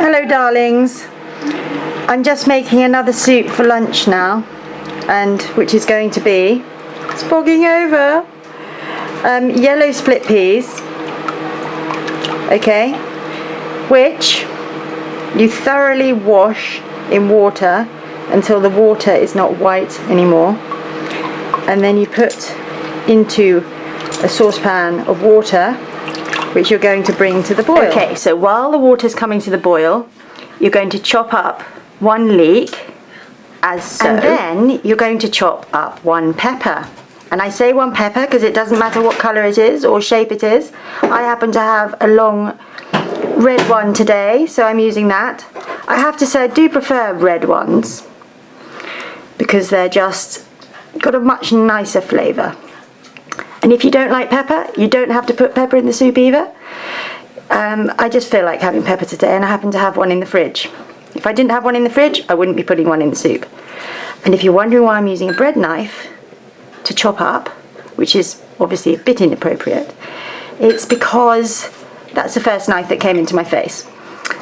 Hello darlings, I'm just making another soup for lunch now, and which is going to be, it's fogging over, yellow split peas, okay, which you thoroughly wash in water until the water is not white anymore, and then you put into a saucepan of water which you're going to bring to the boil. Okay, so while the water's coming to the boil, you're going to chop up 1 leek, as so. And then you're going to chop up 1 pepper. And I say 1 pepper because it doesn't matter what colour it is or shape it is. I happen to have a long red one today, so I'm using that. I have to say I do prefer red ones because they're just got a much nicer flavour. And if you don't like pepper, you don't have to put pepper in the soup either. I just feel like having pepper today, and I happen to have one in the fridge. If I didn't have one in the fridge, I wouldn't be putting one in the soup. And if you're wondering why I'm using a bread knife to chop up, which is obviously a bit inappropriate, it's because that's the first knife that came into my face.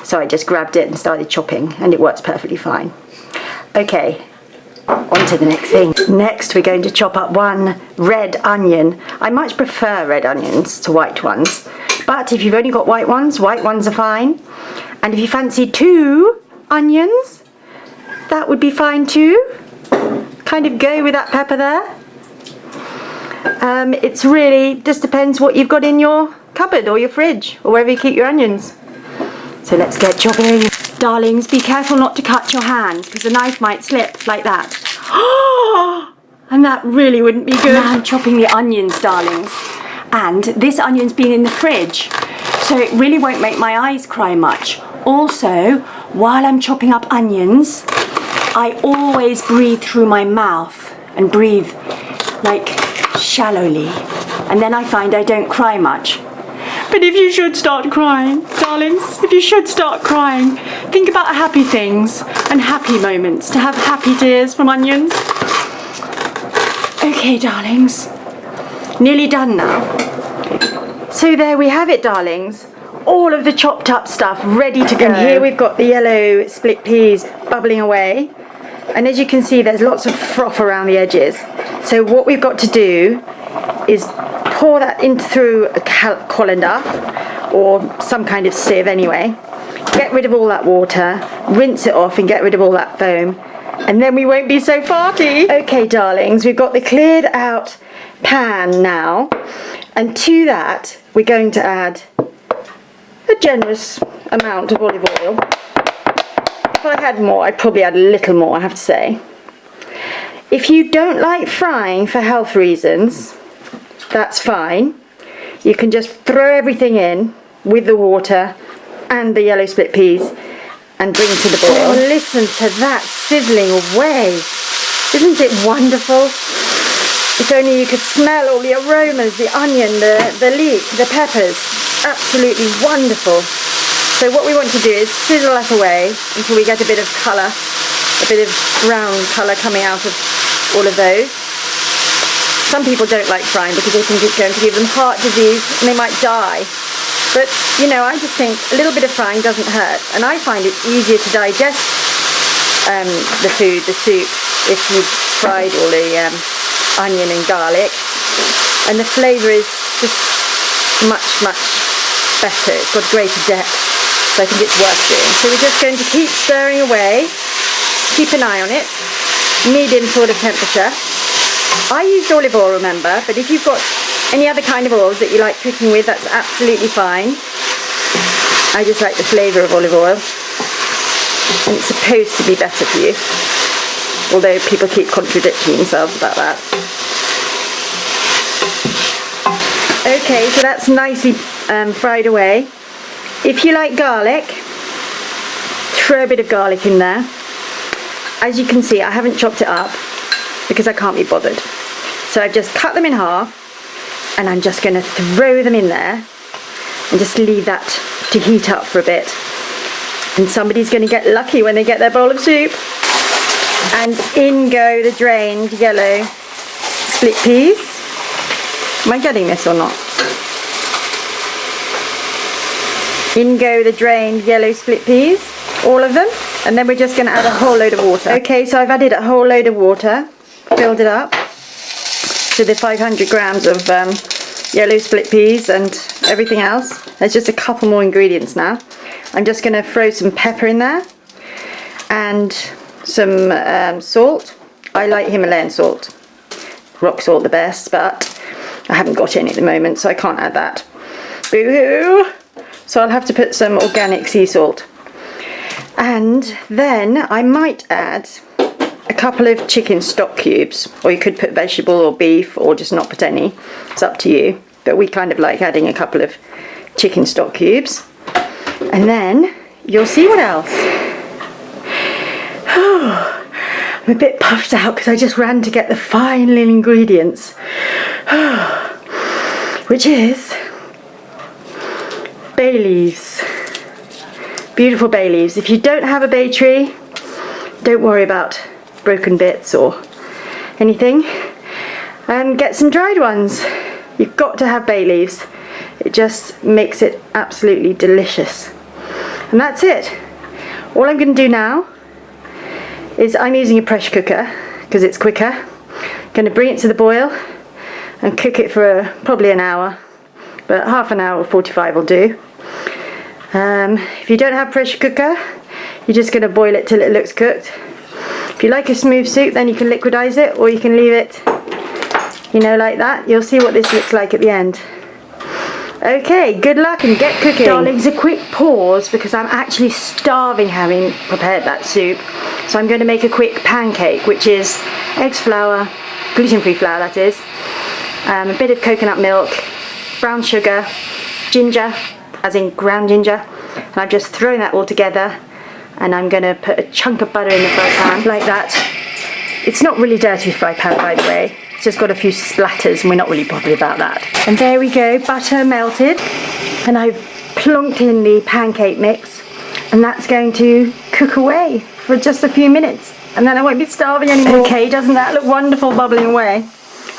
So I just grabbed it and started chopping, and it works perfectly fine. Okay. On to the next thing. Next we're going to chop up 1 red onion. I much prefer red onions to white ones, but if you've only got white ones are fine. And if you fancy 2 onions, that would be fine too. Kind of go with that pepper there. It's really just depends what you've got in your cupboard or your fridge or wherever you keep your onions. So let's get chopping. Darlings, be careful not to cut your hands because the knife might slip like that. And that really wouldn't be good. Now I'm chopping the onions, darlings. And this onion's been in the fridge, so it really won't make my eyes cry much. Also, while I'm chopping up onions, I always breathe through my mouth and breathe like shallowly. And then I find I don't cry much. But if you should start crying, darlings, if you should start crying, think about happy things and happy moments to have happy tears from onions. Okay, darlings, nearly done now. So there we have it, darlings. All of the chopped up stuff ready to go. And here we've got the yellow split peas bubbling away. And as you can see, there's lots of froth around the edges. So what we've got to do is pour that in through a colander or some kind of sieve anyway. Get rid of all that water, rinse it off and get rid of all that foam, and then we won't be so farty. Okay, darlings, we've got the cleared out pan now, and to that we're going to add a generous amount of olive oil. If I had more, I'd probably add a little more, I have to say. If you don't like frying for health reasons, that's fine. You can just throw everything in with the water and the yellow split peas and bring to the boil. Oh, listen to that sizzling away. Isn't it wonderful? If only you could smell all the aromas, the onion, the leek, the peppers. Absolutely wonderful. So what we want to do is sizzle that away until we get a bit of colour, a bit of brown colour coming out of all of those. Some people don't like frying because they think it's going to give them heart disease and they might die. But, you know, I just think a little bit of frying doesn't hurt. And I find it easier to digest the food, the soup, if you've fried all the onion and garlic. And the flavour is just much, much better. It's got greater depth. So I think it's worth doing. So we're just going to keep stirring away. Keep an eye on it. Medium sort of temperature. I used olive oil, remember, but if you've got any other kind of oils that you like cooking with, that's absolutely fine. I just like the flavour of olive oil, and it's supposed to be better for you, although people keep contradicting themselves about that. Okay, so that's nicely fried away. If you like garlic, throw a bit of garlic in there. As you can see, I haven't chopped it up because I can't be bothered. So I've just cut them in half, and I'm just going to throw them in there and just leave that to heat up for a bit. And somebody's going to get lucky when they get their bowl of soup. And in go the drained yellow split peas. Am I getting this or not? In go the drained yellow split peas, all of them, and then we're just going to add a whole load of water. Okay, so I've added a whole load of water, filled it up to the 500 grams of yellow split peas and everything else. There's just a couple more ingredients now. I'm just going to throw some pepper in there and some salt. I like Himalayan salt, rock salt the best, but I haven't got any at the moment, so I can't add that. Boo-hoo! So I'll have to put some organic sea salt. And then I might add a couple of chicken stock cubes, or you could put vegetable or beef, or just not put any. It's up to you. But we kind of like adding a couple of chicken stock cubes. And then you'll see what else. I'm a bit puffed out because I just ran to get the final ingredients, which is bay leaves. Beautiful bay leaves. If you don't have a bay tree, don't worry about broken bits or anything, and get some dried ones. You've got to have bay leaves. It just makes it absolutely delicious. And that's it. All I'm going to do now is I'm using a pressure cooker because it's quicker. I'm going to bring it to the boil and cook it for probably an hour, but half an hour or 45 will do. If you don't have a pressure cooker, you're just going to boil it till it looks cooked. If you like a smooth soup, then you can liquidize it, or you can leave it, you know, like that. You'll see what this looks like at the end. Okay, good luck and get cooking. Darlings, a quick pause because I'm actually starving having prepared that soup. So I'm going to make a quick pancake, which is eggs, flour, gluten-free flour that is, a bit of coconut milk, brown sugar, ginger, as in ground ginger, and I've just thrown that all together, and I'm going to put a chunk of butter in the fry pan, like that. It's not really dirty fry pan, by the way. It's just got a few splatters, and we're not really bothered about that. And there we go, butter melted, and I've plonked in the pancake mix, and that's going to cook away for just a few minutes, and then I won't be starving anymore. Okay, doesn't that look wonderful bubbling away?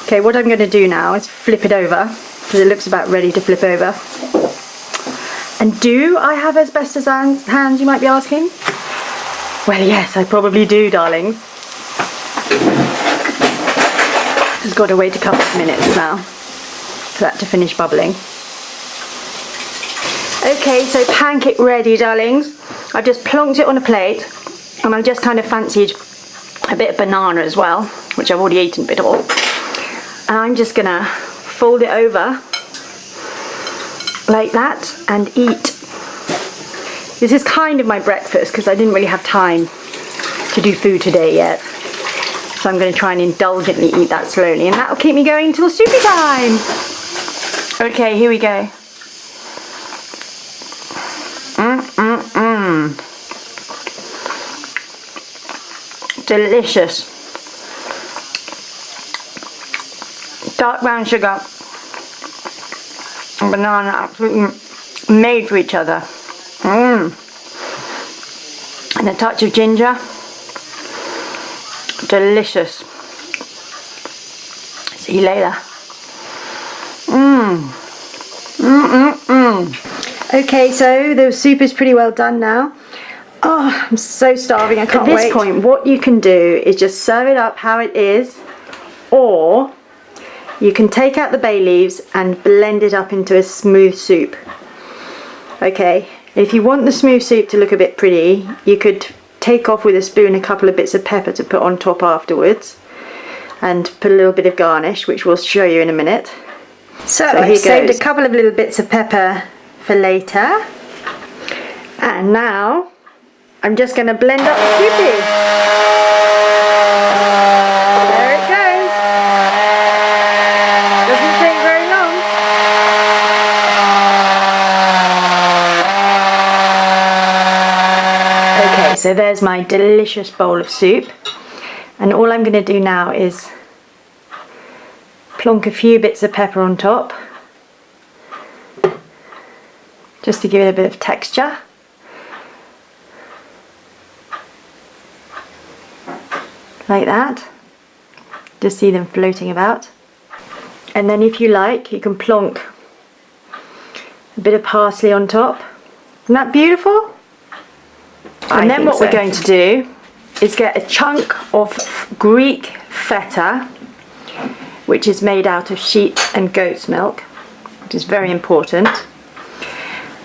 Okay, what I'm going to do now is flip it over, because it looks about ready to flip over. And do I have asbestos hands, you might be asking? Well, yes, I probably do, darlings. Just got to wait a couple of minutes now for that to finish bubbling. Okay, so pancake ready, darlings. I've just plonked it on a plate, and I've just kind of fancied a bit of banana as well, which I've already eaten a bit of. And I'm just gonna fold it over like that and eat. This is kind of my breakfast because I didn't really have time to do food today yet. So I'm going to try and indulgently eat that slowly, and that'll keep me going until soupy time. Okay, here we go. Delicious. Dark brown sugar and banana, absolutely made for each other. And a touch of ginger. Delicious. See you later. Okay, so the soup is pretty well done now. Oh, I'm so starving, I can't wait. At this point, what you can do is just serve it up how it is, or you can take out the bay leaves and blend it up into a smooth soup. Okay, if you want the smooth soup to look a bit pretty, you could take off with a spoon a couple of bits of pepper to put on top afterwards, and put a little bit of garnish, which we'll show you in a minute. So I've saved a couple of little bits of pepper for later, and now I'm just going to blend up the cheapy. There it goes. Doesn't take very long. Okay, so there's my delicious bowl of soup, and all I'm going to do now is plonk a few bits of pepper on top, just to give it a bit of texture. Like that. Just see them floating about. And then if you like, you can plonk a bit of parsley on top, Isn't that beautiful? And then what we're going to do is get a chunk of Greek feta, which is made out of sheep and goat's milk, which is very important.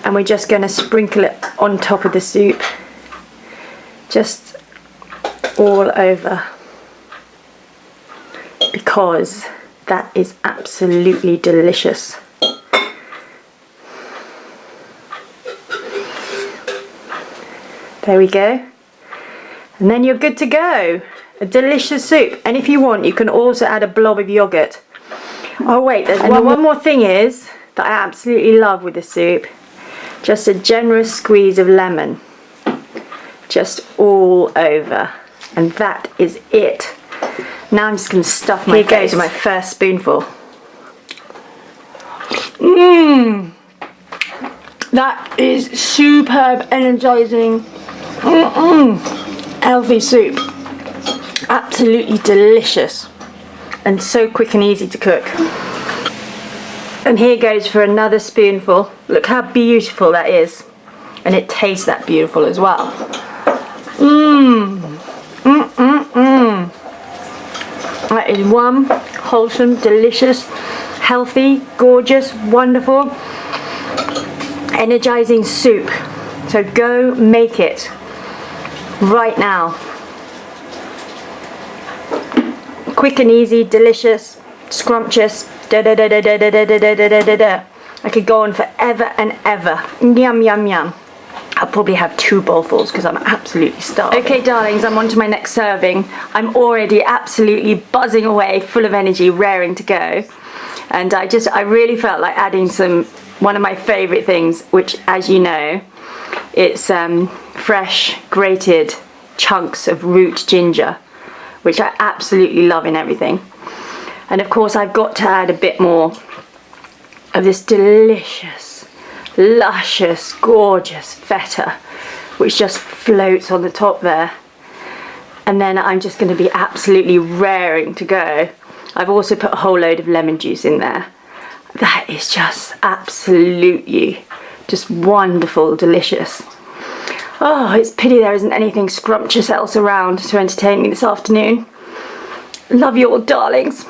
And we're just going to sprinkle it on top of the soup, just all over, because that is absolutely delicious. There we go. And then you're good to go. A delicious soup. And if you want, you can also add a blob of yogurt. Oh wait, there's one more thing is that I absolutely love with the soup. Just a generous squeeze of lemon. Just all over. And that is it. Now I'm just going to stuff my face. Here goes my first spoonful. Mmm. That is superb, energizing, healthy soup. Absolutely delicious. And so quick and easy to cook. And here goes for another spoonful. Look how beautiful that is. And it tastes that beautiful as well. That is one wholesome, delicious, healthy, gorgeous, wonderful, energizing soup. So go make it right now. Quick and easy, delicious, scrumptious. I could go on forever and ever. Yum, yum, yum. I'll probably have 2 bowlfuls because I'm absolutely starved. Okay, darlings, I'm on to my next serving. I'm already absolutely buzzing away, full of energy, raring to go. And I really felt like adding one of my favorite things, which, as you know, it's fresh grated chunks of root ginger, which I absolutely love in everything. And of course, I've got to add a bit more of this delicious, luscious, gorgeous feta, which just floats on the top there. And then I'm just going to be absolutely raring to go. I've also put a whole load of lemon juice in there. That is just absolutely just wonderful, delicious. Oh, it's pity there isn't anything scrumptious else around to entertain me this afternoon. Love you all, darlings.